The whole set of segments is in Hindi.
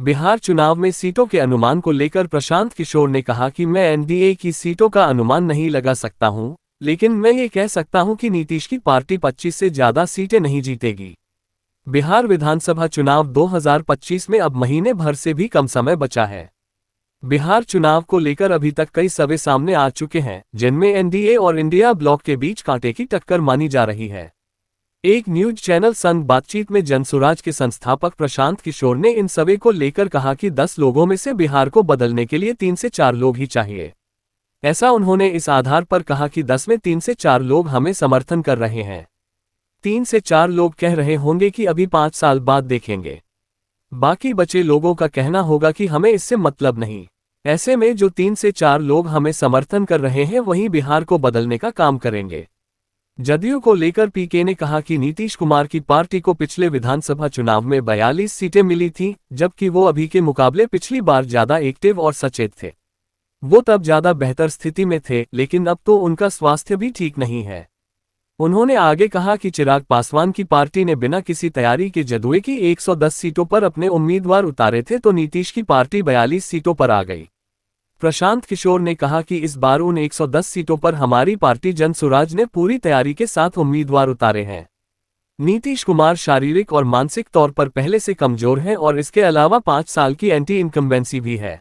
बिहार चुनाव में सीटों के अनुमान को लेकर प्रशांत किशोर ने कहा कि मैं एनडीए की सीटों का अनुमान नहीं लगा सकता हूं, लेकिन मैं ये कह सकता हूं कि नीतीश की पार्टी 25 से ज्यादा सीटें नहीं जीतेगी। बिहार विधानसभा चुनाव 2025 में अब महीने भर से भी कम समय बचा है। बिहार चुनाव को लेकर अभी तक कई सर्वे सामने आ चुके हैं, जिनमें एनडीए और इंडिया ब्लॉक के बीच कांटे की टक्कर मानी जा रही है। एक न्यूज चैनल संग बातचीत में जनसुराज के संस्थापक प्रशांत किशोर ने इन सर्वे को लेकर कहा कि 10 लोगों में से बिहार को बदलने के लिए 3 से 4 लोग ही चाहिए। ऐसा उन्होंने इस आधार पर कहा कि 10 में 3 से 4 लोग हमें समर्थन कर रहे हैं। 3 से 4 लोग कह रहे होंगे कि अभी 5 साल बाद देखेंगे। बाकी बचे लोगों का कहना होगा कि हमें इससे मतलब नहीं। ऐसे में जो 3 से 4 लोग हमें समर्थन कर रहे हैं वही बिहार को बदलने का काम करेंगे। जदयू को लेकर पीके ने कहा कि नीतीश कुमार की पार्टी को पिछले विधानसभा चुनाव में 42 सीटें मिली थीं, जबकि वो अभी के मुकाबले पिछली बार ज्यादा एक्टिव और सचेत थे। वो तब ज्यादा बेहतर स्थिति में थे, लेकिन अब तो उनका स्वास्थ्य भी ठीक नहीं है। उन्होंने आगे कहा कि चिराग पासवान की पार्टी ने बिना किसी तैयारी के जदयू की 110 सीटों पर अपने उम्मीदवार उतारे थे, तो नीतीश की पार्टी 42 सीटों पर आ गई। प्रशांत किशोर ने कहा कि इस बार उन 110 सीटों पर हमारी पार्टी जनसुराज ने पूरी तैयारी के साथ उम्मीदवार उतारे हैं। नीतीश कुमार शारीरिक और मानसिक तौर पर पहले से कमजोर हैं और इसके अलावा 5 साल की एंटी इनकम्बेंसी भी है।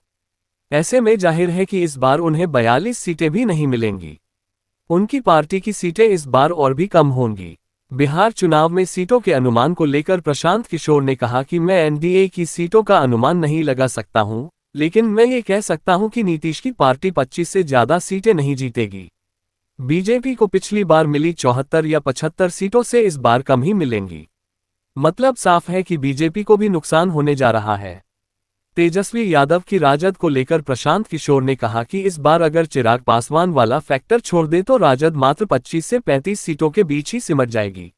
ऐसे में जाहिर है कि इस बार उन्हें 42 सीटें भी नहीं मिलेंगी। उनकी पार्टी की सीटें इस बार और भी कम होंगी। बिहार चुनाव में सीटों के अनुमान को लेकर प्रशांत किशोर ने कहा कि मैं एनडीए की सीटों का अनुमान नहीं लगा सकता हूं, लेकिन मैं ये कह सकता हूं कि नीतीश की पार्टी 25 से ज्यादा सीटें नहीं जीतेगी। बीजेपी को पिछली बार मिली 74 या 75 सीटों से इस बार कम ही मिलेंगी। मतलब साफ है कि बीजेपी को भी नुकसान होने जा रहा है। तेजस्वी यादव की राजद को लेकर प्रशांत किशोर ने कहा कि इस बार अगर चिराग पासवान वाला फैक्टर छोड़ दे तो राजद मात्र 25 से 35 सीटों के बीच ही सिमट जाएगी।